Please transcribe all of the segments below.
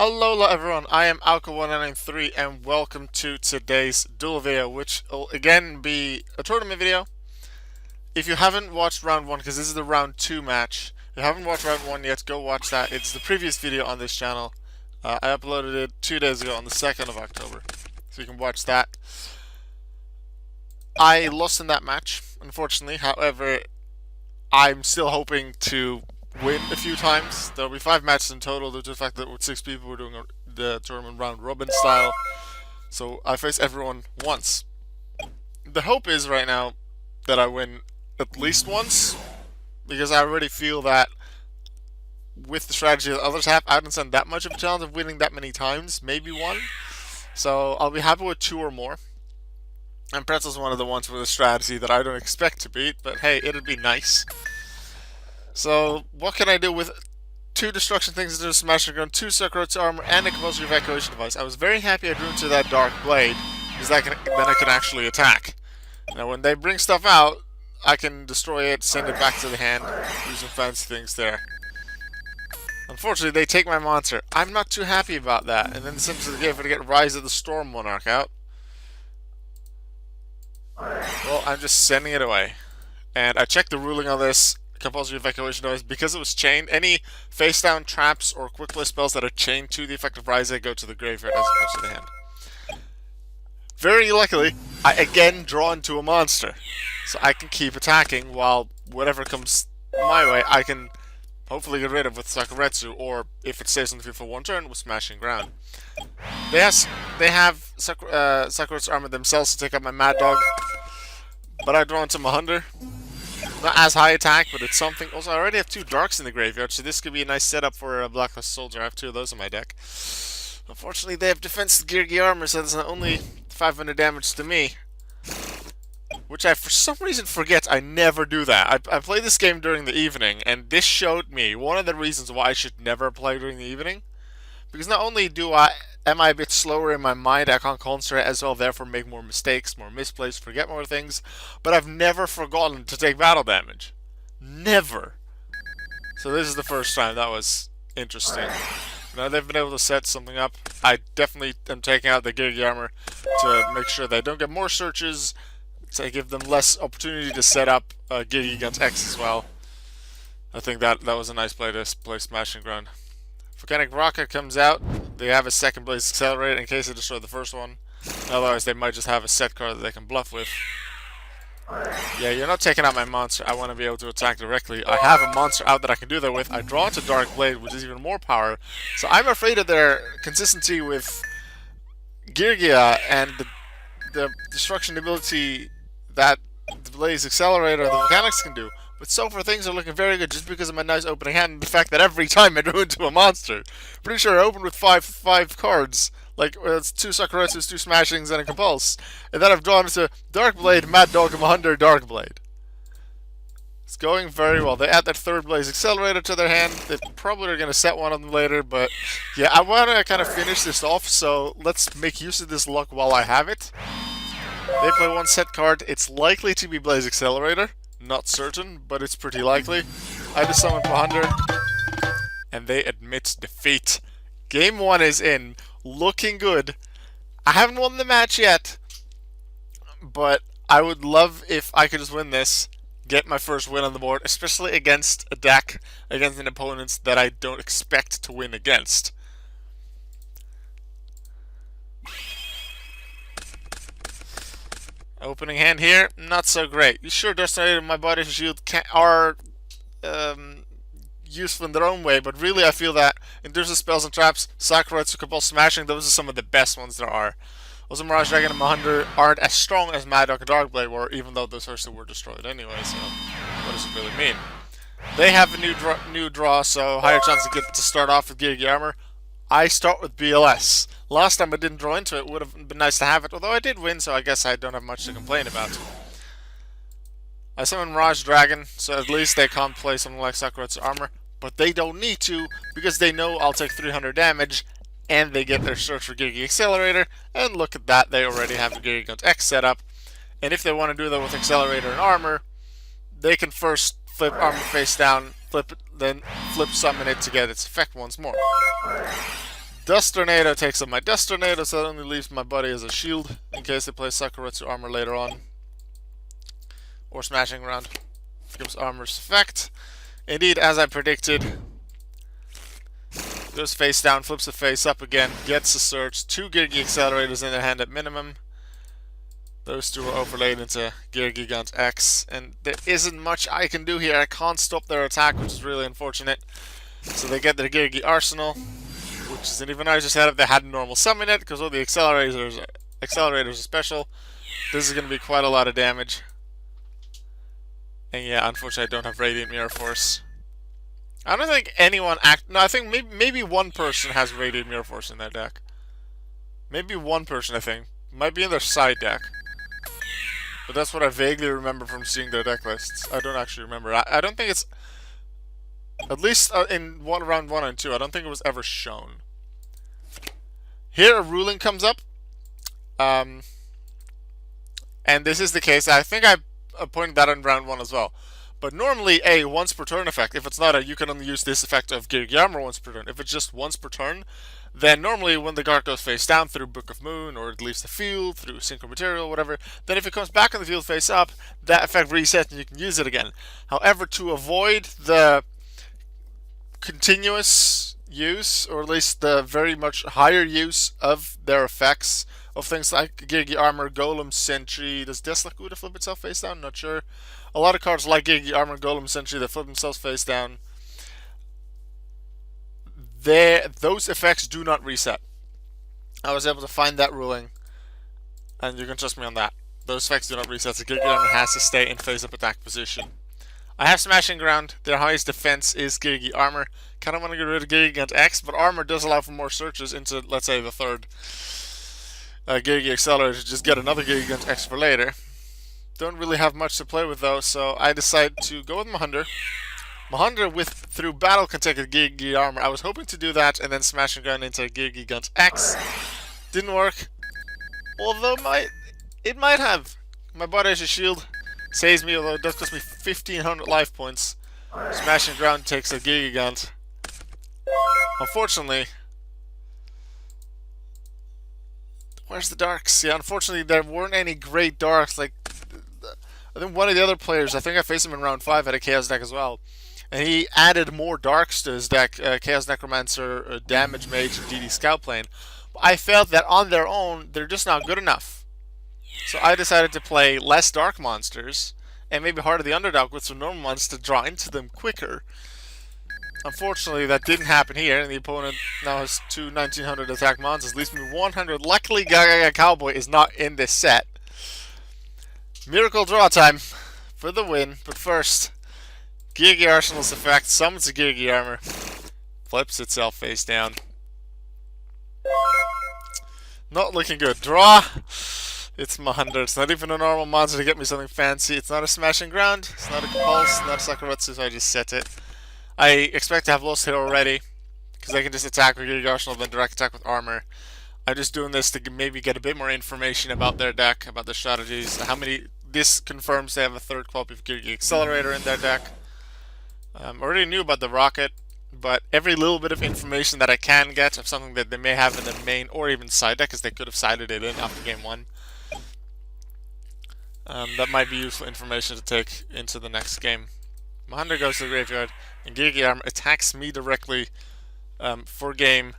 Hello everyone, I am Alka1993 and welcome to today's duel video, which will again be a tournament video. If you haven't watched round 1, because this is the round 2 match, if you haven't watched round 1 yet, go watch that. It's the previous video on this channel. I uploaded it 2 days ago on the 2nd of October, so you can watch that. I lost in that match, unfortunately. However, I'm still hoping to win a few times. There'll be 5 matches in total due to the fact that with 6 people we're doing the tournament round robin style. So I face everyone once. The hope is right now that I win at least once, because I already feel that with the strategy that others have, I haven't done that much of a challenge of winning that many times, maybe one. So I'll be happy with 2 or more. And Pretzel's one of the ones with a strategy that I don't expect to beat, but hey, it'd be nice. So, what can I do with 2 destruction things into a smashing gun, 2 Sakura's armor, and a compulsory evacuation device? I was very happy I drew into that dark blade, because then I can actually attack. Now, when they bring stuff out, I can destroy it, send it back to the hand, do some fancy things there. Unfortunately, they take my monster. I'm not too happy about that. And then the Sims gave it to get Rise of the Storm Monarch out. Well, I'm just sending it away. And I checked the ruling on this compulsory evacuation device. Because it was chained, any face down traps or quick play spells that are chained to the effective Rise go to the graveyard as opposed to the hand. Very luckily, I again draw into a monster. So I can keep attacking while whatever comes my way I can hopefully get rid of with Sakuretsu, or if it stays on the field for 1 turn, with Smashing Ground. They have Sakuretsu armor themselves to take out my Mad Dog, but I draw into my Hunter. Not as high attack, but it's something. Also, I already have 2 Darks in the graveyard, so this could be a nice setup for a Blacklist Soldier. I have 2 of those in my deck. Unfortunately, they have Defense Geargi armor, so that's only 500 damage to me. Which I, for some reason, forget. I never do that. I play this game during the evening, and this showed me one of the reasons why I should never play during the evening. Because not only am I a bit slower in my mind, I can't concentrate as well, therefore make more mistakes, more misplays, forget more things, but I've never forgotten to take battle damage. Never. So this is the first time. That was interesting. Now they've been able to set something up. I definitely am taking out the Geargi armor to make sure they don't get more searches, to give them less opportunity to set up Geargi against X as well. I think that was a nice play to play Smashing Ground. Volcanic Rocket comes out. They have a second Blaze Accelerator in case they destroy the first one. Otherwise, they might just have a set card that they can bluff with. Yeah, you're not taking out my monster. I want to be able to attack directly. I have a monster out that I can do that with. I draw into Dark Blade, which is even more power. So I'm afraid of their consistency with Geargia and the destruction ability that the Blaze Accelerator and the Volcanics can do. But so far things are looking very good just because of my nice opening hand and the fact that every time I drew into a monster. Pretty sure I opened with five cards. Like, it's 2 Sakuretsus, 2 Smashings, and a Compulse. And then I've drawn into Dark Blade, Mad Dog, and Hunter, Dark Blade. It's going very well. They add that 3rd Blaze Accelerator to their hand. They probably are going to set one of them later, but yeah, I want to kind of finish this off, so let's make use of this luck while I have it. They play 1 set card. It's likely to be Blaze Accelerator. Not certain, but it's pretty likely. I just summon Pahander, and they admit defeat. Game 1 is in. Looking good. I haven't won the match yet, but I would love if I could just win this, get my first win on the board, especially against a deck, against an opponent that I don't expect to win against. Opening hand here, not so great. You sure Destinated My Body Shield are useful in their own way, but really I feel that in terms of spells and traps, Sakuretsu, Compulse, Smashing, those are some of the best ones there are. Also, Mirage Dragon and Mahunder aren't as strong as Mad Dog and Darkblade were, even though those first 2 were destroyed anyway, so what does it really mean? They have a new draw, so higher chance to get to start off with Geargi Armor. I start with BLS. Last time I didn't draw into it, would have been nice to have it, although I did win, so I guess I don't have much to complain about. I summon Mirage Dragon, so at least they can't play something like Sakuretsu Armor, but they don't need to, because they know I'll take 300 damage, and they get their search for Geargi Accelerator, and look at that, they already have the Geargi Guns X set up, and if they want to do that with Accelerator and Armor, they can first flip Armor face down, flip it, then flip summon it to get its effect once more. Dust Tornado takes up my Dust Tornado, so that only leaves my buddy as a shield in case they play Sakuretsu armor later on. Or Smashing Ground. Gives armor's effect. Indeed, as I predicted, goes face down, flips the face up again, gets a search, 2 Geargi accelerators in their hand at minimum. Those 2 are overlaid into Gear Gigant X, and there isn't much I can do here. I can't stop their attack, which is really unfortunate. So they get their Geargi Arsenal, which isn't even nice. Just had if they had a normal summon it, because all the accelerators are special. This is going to be quite a lot of damage. And yeah, unfortunately I don't have Radiant Mirror Force. I don't think anyone no, I think maybe one person has Radiant Mirror Force in their deck. Maybe one person, I think. Might be in their side deck. But that's what I vaguely remember from seeing their deck lists. I don't actually remember. I don't think it's... At least in round 1 and 2, I don't think it was ever shown. Here a ruling comes up. And this is the case. I think I pointed that in round 1 as well. But normally a once per turn effect. If it's not a, you can only use this effect of Gear Armor once per turn. If it's just once per turn, then normally when the card goes face down through Book of Moon, or it leaves the field through Synchro Material, whatever, then if it comes back on the field face up, that effect resets and you can use it again. However, to avoid the continuous use, or at least the very much higher use of their effects, of things like Geargi Armor, Golem Sentry. Does Deslakuda flip itself face down? Not sure. A lot of cards like Geargi Armor, Golem Sentry that flip themselves face down. Those effects do not reset. I was able to find that ruling, and you can trust me on that. Those effects do not reset, so Geargi Armor has to stay in face-up attack position. I have Smashing Ground. Their highest defense is Geargi Armor. Kind of want to get rid of Geargi Gigant X, but Armor does allow for more searches into, let's say, the third Geargi Accelerator to just get another Geargi Gigant X for later. Don't really have much to play with though, so I decide to go with Mahunder. Mahunder through battle can take a Geargi Armor. I was hoping to do that and then Smashing Ground into Geargi Gigant X. Didn't work. Although it might have. My body has a shield. Saves me, although it does cost me 1,500 life points. Smashing Ground takes a Gigant. Unfortunately, where's the darks? Yeah, unfortunately there weren't any great darks. Like, I think one of the other players, I think I faced him in round 5, had a Chaos deck as well. And he added more darks to his deck, Chaos Necromancer, Damage Mage, and DD Scout Plane. I felt that on their own, they're just not good enough. So I decided to play less dark monsters, and maybe Heart of the Underdog with some normal ones to draw into them quicker. Unfortunately, that didn't happen here, and the opponent now has 2 1900 attack monsters, leaves me 100. Luckily, Gaga Cowboy is not in this set. Miracle draw time for the win, but first, Geargi Arsenal's effect summons a Geargi Armor, flips itself face down. Not looking good. Draw! It's Mahunder. It's not even a normal monster to get me something fancy. It's not a Smashing Ground. It's not a Compulse. Not a Sakuretsu, so I just set it. I expect to have lost it already, because I can just attack with Geargi Arsenal, then direct attack with Armor. I'm just doing this to maybe get a bit more information about their deck, about their strategies. This confirms they have a third copy of Geargi Accelerator in their deck. I already knew about the Rocket, but every little bit of information that I can get of something that they may have in their main or even side deck, because they could have sided it in after game 1. That might be useful information to take into the next game. Mahunder goes to the graveyard, and Geargi Armor attacks me directly for game,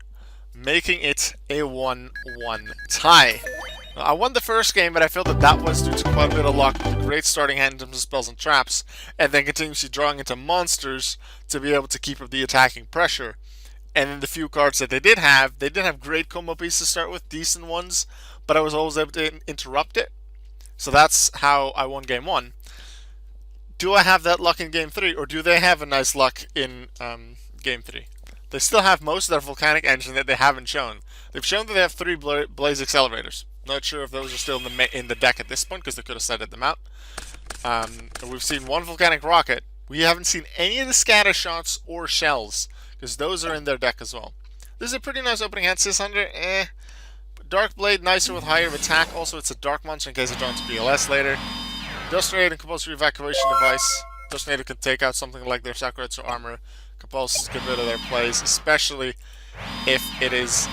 making it a 1-1 tie. Now, I won the first game, but I feel that was due to quite a bit of luck, with a great starting hand in terms of spells and traps, and then continuously drawing into monsters to be able to keep up the attacking pressure. And then the few cards that they did have great combo pieces to start with, decent ones, but I was always able to interrupt it. So that's how I won game 1. Do I have that luck in game 3, or do they have a nice luck in game 3? They still have most of their volcanic engine that they haven't shown. They've shown that they have 3 Blaze Accelerators. Not sure if those are still in the deck at this point, because they could have cited them out. We've seen 1 volcanic rocket. We haven't seen any of the scatter shots or shells, because those are in their deck as well. This is a pretty nice opening hand. 600, Dark Blade, nicer with higher attack. Also, it's a dark monster in case it joins PLS later. Dust Tornado and Compulsory Evacuation Device. Dust Tornado can take out something like their Sakuretsu Armor. Compulse get rid of their plays, especially if it is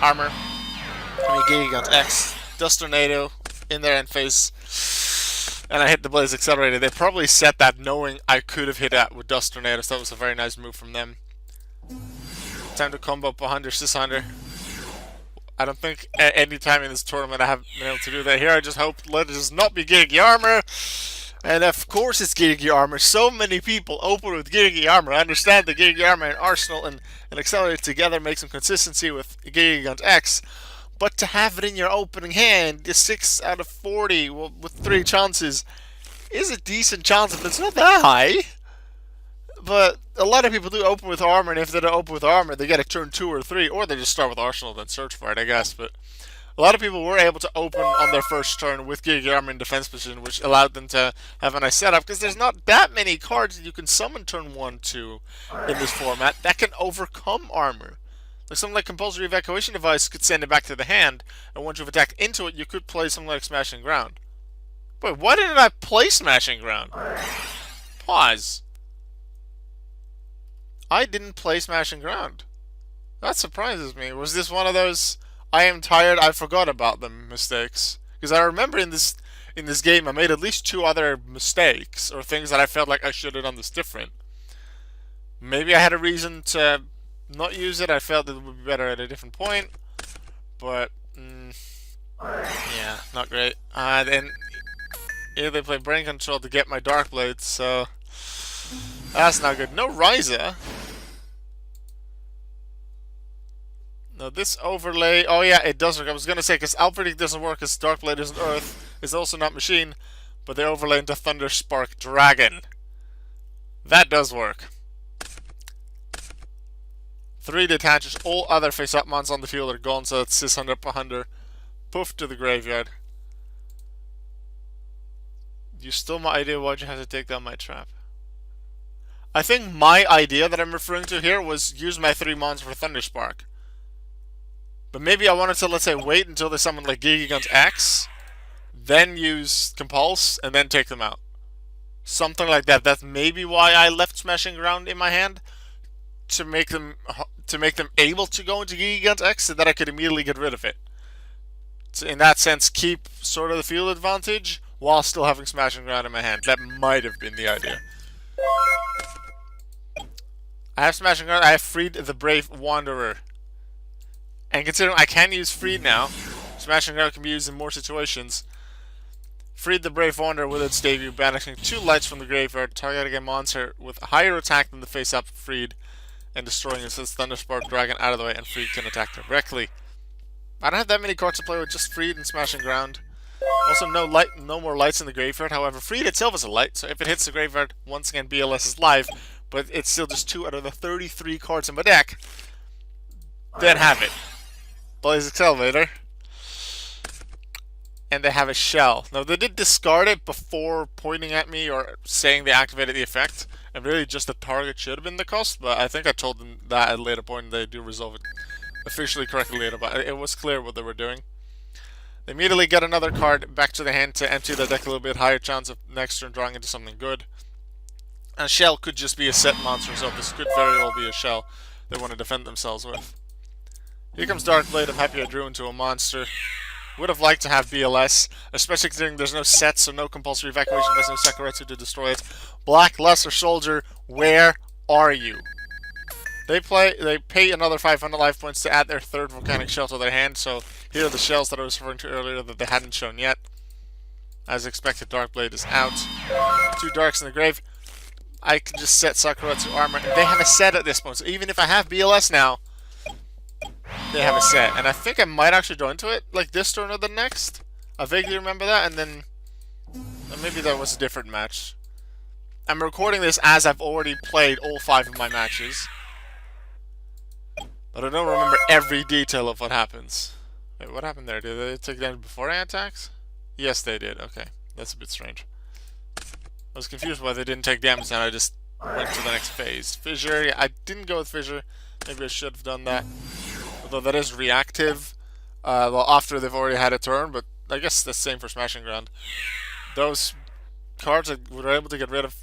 armor. I mean, Giga X, Dust Tornado in their end phase, and I hit the Blaze Accelerator. They probably set that knowing I could have hit that with Dust Tornado, so that was a very nice move from them. Time to combo up 100, 600. I don't think at any time in this tournament I have been able to do that. Here I just hope let it just not be Giga Armor. And of course it's Giga Armor. So many people open with Giga Armor. I understand the Giga Armor and Arsenal and Accelerate together make some consistency with Giga X. But to have it in your opening hand, the 6 out of 40 with 3 chances is a decent chance, but it's not that high. But a lot of people do open with armor, and if they don't open with armor, they get a turn 2 or 3, or they just start with Arsenal and then search for it, I guess. But a lot of people were able to open on their first turn with Giga Armor in defense position, which allowed them to have a nice setup, because there's not that many cards that you can summon turn 1 to in this format that can overcome armor. Like something like Compulsory Evacuation Device could send it back to the hand, and once you've attacked into it, you could play something like Smashing Ground. Wait, why didn't I play Smashing Ground? Pause. I didn't play Smashing Ground. That surprises me. Was this one of those I am tired, I forgot about them mistakes? Because I remember in this game I made at least 2 other mistakes, or things that I felt like I should have done this different. Maybe I had a reason to not use it. I felt it would be better at a different point. But, yeah, not great. Then here they play Brain Control to get my Dark Blade, so that's not good. No Ryza. No, this overlay. Oh yeah, it does work. I was gonna say, because Alfredic doesn't work, because Dark Blade isn't Earth. It's also not Machine, but they overlay into Thunder Spark Dragon. That does work. 3 detaches. All other face-up mons on the field are gone, so it's 600 per 100. Poof to the graveyard. You stole my idea. Why'd you have to take down my trap? I think my idea that I'm referring to here was use my 3 mons for Thunder Spark. But maybe I wanted to, let's say, wait until they summon like Giga X, then use Compulse, and then take them out. Something like that. That's maybe why I left Smashing Ground in my hand, to make them able to go into Giga X, so that I could immediately get rid of it. So in that sense, keep sort of the field advantage while still having Smashing Ground in my hand. That might have been the idea. I have Smashing Ground. I have freed the Brave Wanderer. And considering I can use Freed now, Smashing Ground can be used in more situations. Freed the Brave Wanderer with its debut, banishing 2 lights from the graveyard, targeting a monster with a higher attack than the face-up Freed, and destroying it since Thunderspark Dragon out of the way, and Freed can attack directly. I don't have that many cards to play with, just Freed and Smashing Ground. Also, no more lights in the graveyard. However, Freed itself is a light, so if it hits the graveyard, once again BLS is live, but it's still just 2 out of the 33 cards in my deck. Then have it. Blaze Accelerator. And they have a shell. Now, they did discard it before pointing at me or saying they activated the effect. And really just the target should have been the cost, but I think I told them that at a later point and they do resolve it officially correctly later, but it was clear what they were doing. They immediately get another card back to the hand to empty the deck a little bit, higher chance of next turn drawing into something good. And shell could just be a set monster, so this could very well be a shell they want to defend themselves with. Here comes Dark Blade. I'm happy I drew into a monster. Would have liked to have BLS, especially considering there's no sets, so no compulsory evacuation, there's no Sakuretsu to destroy it. Black Lesser Soldier, where are you? They pay another 500 life points to add their 3rd volcanic shell to their hand, so here are the shells that I was referring to earlier that they hadn't shown yet. As expected, Dark Blade is out. 2 darks in the grave. I can just set Sakuretsu armor, and they have a set at this point, so even if I have BLS now, they have a set, and I think I might actually go into it, like this turn or the next. I vaguely remember that, and then maybe that was a different match. I'm recording this as I've already played all 5 of my matches, but I don't remember every detail of what happens. Wait, what happened there? Did they take damage before I attacked? Yes, they did. Okay, that's a bit strange. I was confused why they didn't take damage, and I just went to the next phase. Fissure, yeah, I didn't go with Fissure. Maybe I should have done that. Although that is reactive, well, after they've already had a turn, but I guess the same for Smashing Ground. Those cards that were able to get rid of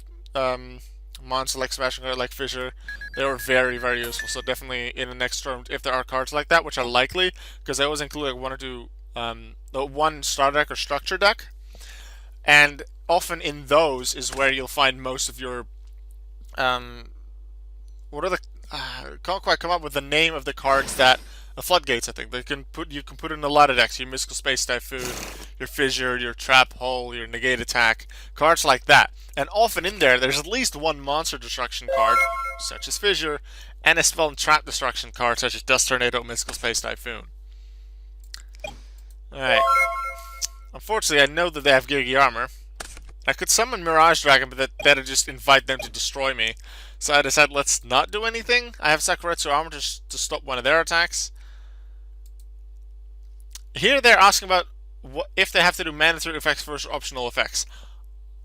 monster like Smashing Guard, like Fissure, they were very, very useful. So definitely in the next turn, if there are cards like that, which are likely, because I always include like one or two, the one starter deck or structure deck, and often in those is where you'll find most of your, what are the, can't quite come up with the name of the cards that, the floodgates, I think. You can put in a lot of decks. Your Mystical Space Typhoon, your Fissure, your Trap Hole, your Negate Attack, cards like that. And often in there's at least one monster destruction card, such as Fissure, and a spell and trap destruction card, such as Dust Tornado, Mystical Space Typhoon. Alright. Unfortunately, I know that they have Gigi Armor. I could summon Mirage Dragon, but that'd just invite them to destroy me. So I decided let's not do anything. I have Sakuretsu Armor to stop one of their attacks. Here they're asking about if they have to do mandatory effects versus optional effects.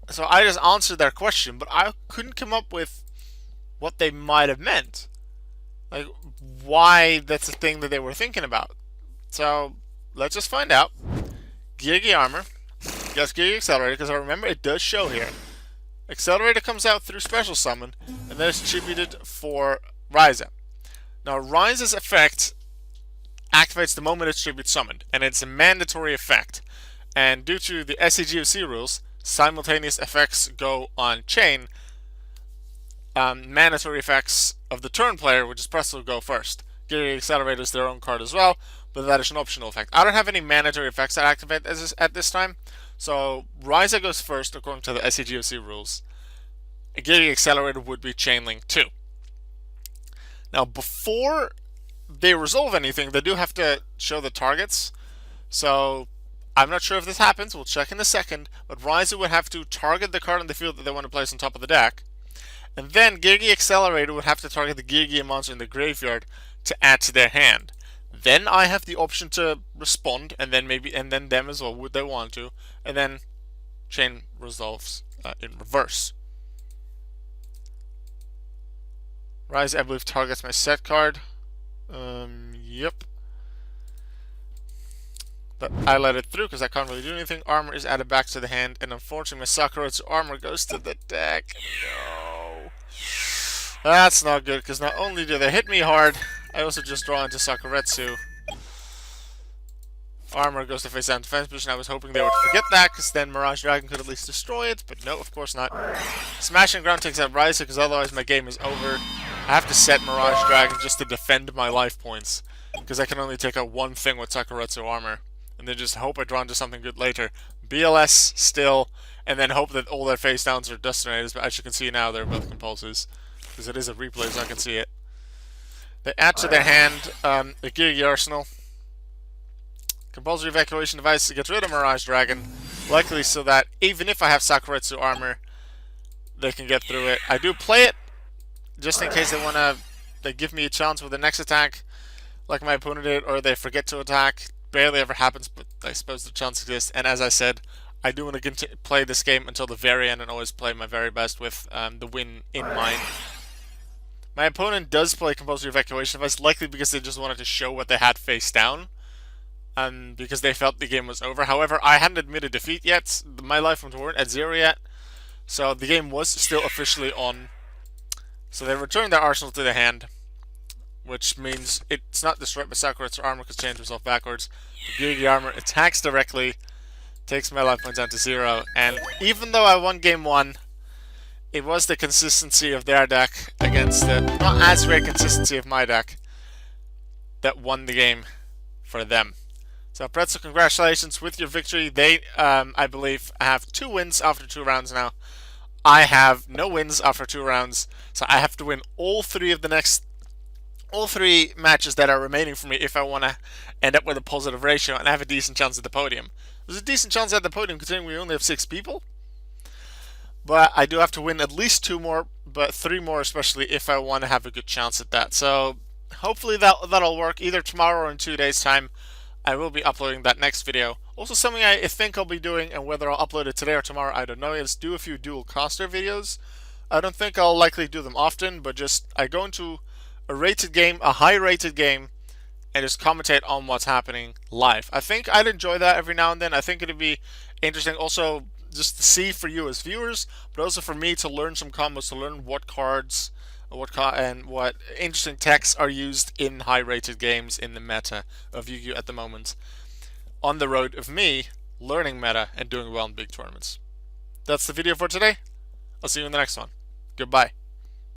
So I just answered their question, but I couldn't come up with what they might have meant. Like, why that's the thing that they were thinking about. So, let's just find out. Gigi Armor. Yes, Gigi Accelerator, because I remember it does show here. Accelerator comes out through Special Summon, and then it's attributed for Ryza. Now, Ryza's effect activates the moment its tribute summoned, and it's a mandatory effect. And due to the SCGOC rules, simultaneous effects go on chain. Mandatory effects of the turn player, which is Presto, will go first. Giri Accelerator is their own card as well, but that is an optional effect. I don't have any mandatory effects that activate at this time, so Ryza goes first according to the SCGOC rules. Giri Accelerator would be Chain Link 2. Now, before they resolve anything, they do have to show the targets. So, I'm not sure if this happens. We'll check in a second. But Ryza would have to target the card on the field that they want to place on top of the deck. And then Gigi Accelerator would have to target the Gigi monster in the graveyard to add to their hand. Then I have the option to respond, and then them as well, would they want to. And then chain resolves in reverse. Ryza, I believe, targets my set card. Yep. But I let it through because I can't really do anything. Armor is added back to the hand, and unfortunately my Sakuretsu Armor goes to the deck. No. That's not good, because not only do they hit me hard, I also just draw into Sakuretsu. Armor goes to face down defense position. I was hoping they would forget that, because then Mirage Dragon could at least destroy it, but no, of course not. Smashing Ground takes out Ryza, because otherwise my game is over. I have to set Mirage Dragon just to defend my life points, because I can only take out one thing with Sakuretsu Armor, and then just hope I draw into something good later. BLS still, and then hope that all their face downs are Dust Tornadoes, but as you can see now, they're both Compulses, because it is a replay, so I can see it. They add to their hand a Gigi Arsenal. Compulsory Evacuation Device to get rid of Mirage Dragon, likely so that even if I have Sakuretsu Armor, they can get through it. I do play it, just in case they give me a chance with the next attack, like my opponent did, or they forget to attack. Barely ever happens, but I suppose the chance exists. And as I said, I do want to play this game until the very end and always play my very best with the win in mind. My opponent does play Compulsory Evacuation Device, likely because they just wanted to show what they had face down, because they felt the game was over. However, I hadn't admitted defeat yet. My life points weren't at 0 yet, so the game was still officially on. So they returned their arsenal to the hand, which means it's not destroyed by Sakuretsu Armor because change herself backwards. The Gigi Armor attacks directly, takes my life points down to 0, and even though I won game 1, it was the consistency of their deck against the not as great consistency of my deck that won the game for them. So Pretzel, congratulations with your victory. They, I believe, have 2 wins after 2 rounds now. I have no wins after 2 rounds, so I have to win all 3 matches that are remaining for me if I want to end up with a positive ratio and have a decent chance at the podium. There's a decent chance at the podium considering we only have 6 people. But I do have to win at least 2 more, but 3 more especially if I want to have a good chance at that. So hopefully that'll work either tomorrow or in 2 days' time. I will be uploading that next video. Also something I think I'll be doing, and whether I'll upload it today or tomorrow, I don't know, is do a few dual caster videos. I don't think I'll likely do them often, but just I go into a rated game, a high rated game, and just commentate on what's happening live. I think I'd enjoy that every now and then. I think it'd be interesting. Also, just to see for you as viewers, but also for me to learn some combos, to learn what cards, and what interesting techs are used in high-rated games in the meta of Yu-Gi-Oh at the moment, on the road of me learning meta and doing well in big tournaments. That's the video for today. I'll see you in the next one. Goodbye.